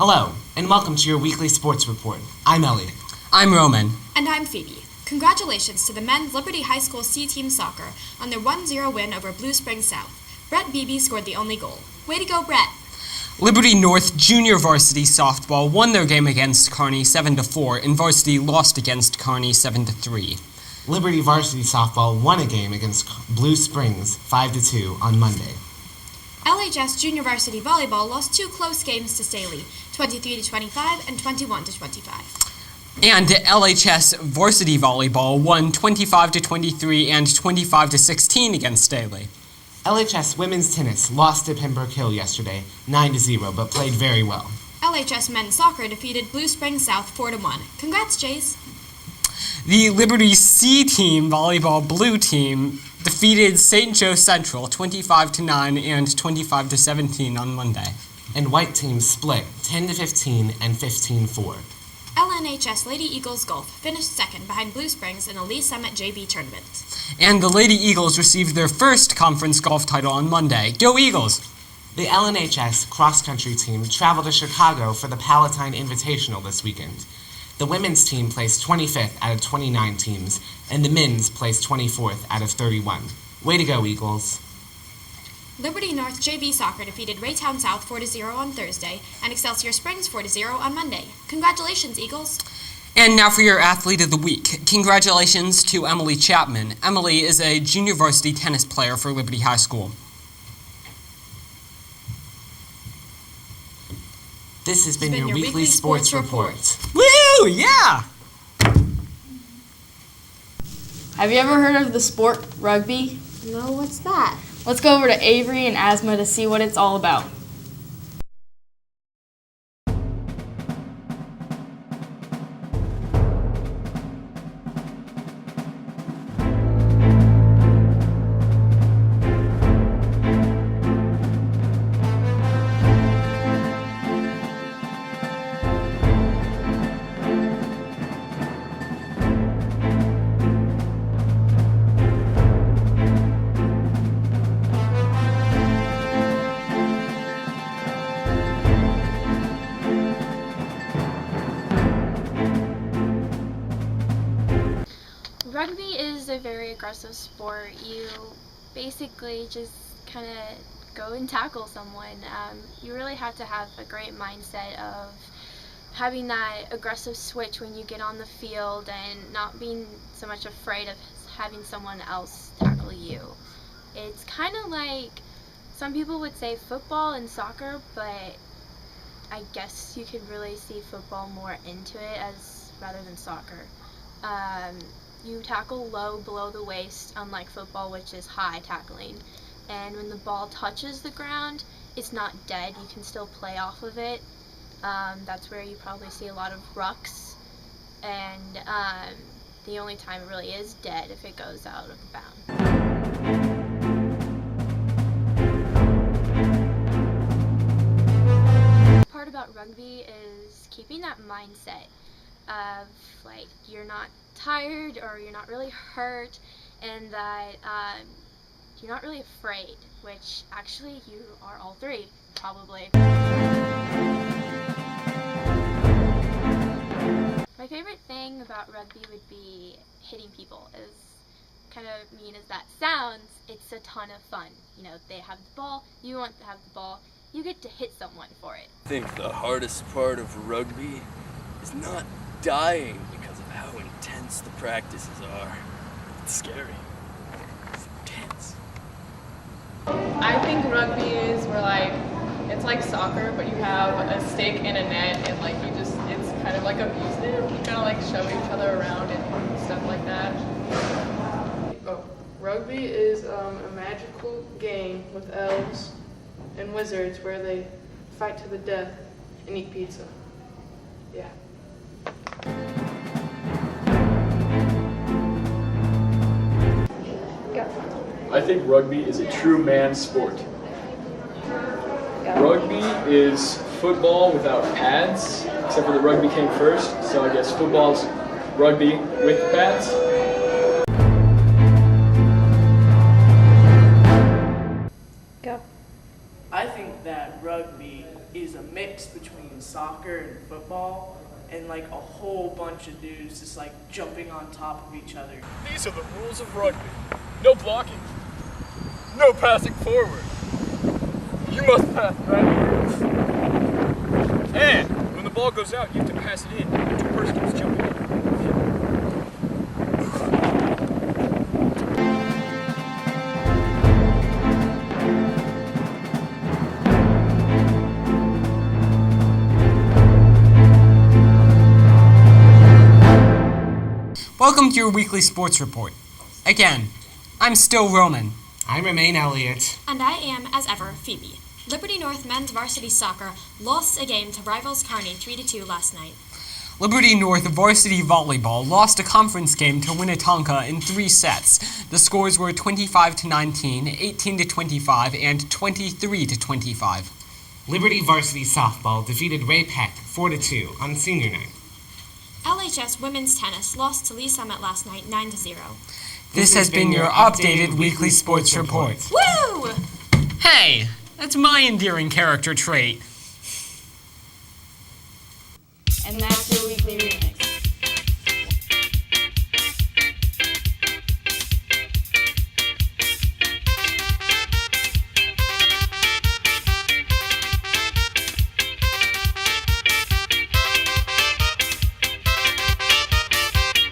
Hello, and welcome to your weekly sports report. I'm Elliot. I'm Roman. And I'm Phoebe. Congratulations to the men's Liberty High School C-Team soccer on their 1-0 win over Blue Springs South. Brett Beebe scored the only goal. Way to go, Brett! Liberty North Junior Varsity Softball won their game against Kearney 7-4, and Varsity lost against Kearney 7-3. Liberty Varsity Softball won a game against Blue Springs 5-2 on Monday. LHS Junior Varsity Volleyball lost two close games to Staley, 23-25 and 21-25. And LHS Varsity Volleyball won 25-23 and 25-16 against Staley. LHS Women's Tennis lost to Pembroke Hill yesterday, 9-0, but played very well. LHS Men's Soccer defeated Blue Springs South 4-1. Congrats, Jays! The Liberty C-Team Volleyball Blue Team defeated St. Joe Central 25-9 and 25-17 on Monday. And White Team split 10-15 and 15-4. LNHS Lady Eagles Golf finished second behind Blue Springs in the Lee Summit JV tournament. And the Lady Eagles received their first conference golf title on Monday. Go Eagles! The LNHS cross-country team traveled to Chicago for the Palatine Invitational this weekend. The women's team placed 25th out of 29 teams, and the men's placed 24th out of 31. Way to go, Eagles! Liberty North JV Soccer defeated Raytown South 4-0 on Thursday and Excelsior Springs 4-0 on Monday. Congratulations, Eagles! And now for your Athlete of the Week. Congratulations to Emily Chapman. Emily is a junior varsity tennis player for Liberty High School. This has been your weekly sports report. Woo! Yeah! Have you ever heard of the sport rugby? No, what's that? Let's go over to Avery and Asma to see what it's all about. Rugby is a very aggressive sport. You basically just kind of go and tackle someone. You really have to have a great mindset of having that aggressive switch when you get on the field and not being so much afraid of having someone else tackle you. It's kind of like, some people would say football and soccer, but I guess you could really see football more into it as rather than soccer. You tackle low below the waist, unlike football, which is high tackling. And when the ball touches the ground, it's not dead. You can still play off of it. That's where you probably see a lot of rucks. And the only time it really is dead if it goes out of bounds. The part about rugby is keeping that mindset of, like, you're not tired or you're not really hurt, and that you're not really afraid, which actually you are all three, probably. My favorite thing about rugby would be hitting people. As kind of mean as that sounds, it's a ton of fun. You know, they have the ball, you want to have the ball, you get to hit someone for it. I think the hardest part of rugby is not dying because of how intense the practices are. It's scary. It's intense. I think rugby is where, like, it's like soccer, but you have a stick and a net, and like it's kind of like abusive. You kind of like shove each other around and stuff like that. Oh, rugby is a magical game with elves and wizards where they fight to the death and eat pizza. Yeah. I think rugby is a true man's sport. Rugby is football without pads, except for the rugby came first, so I guess football's rugby with pads. I think that rugby is a mix between soccer and football, and like a whole bunch of dudes just like jumping on top of each other. These are the rules of rugby. No blocking. No passing forward. You must pass backwards. And when the ball goes out, you have to pass it in. The person keeps jumping up. Welcome to your weekly sports report. Again, I'm still Roman. I remain Elliot. And I am, as ever, Phoebe. Liberty North men's varsity soccer lost a game to rivals Kearney 3-2 last night. Liberty North varsity volleyball lost a conference game to Winnetonka in 3 sets. The scores were 25-19, 18-25, and 23-25. Liberty varsity softball defeated Ray Peck 4-2 on senior night. LHS women's tennis lost to Lee Summit last night 9-0. This has been your updated weekly sports report. Woo! Hey, that's my endearing character trait. And that's your weekly reading.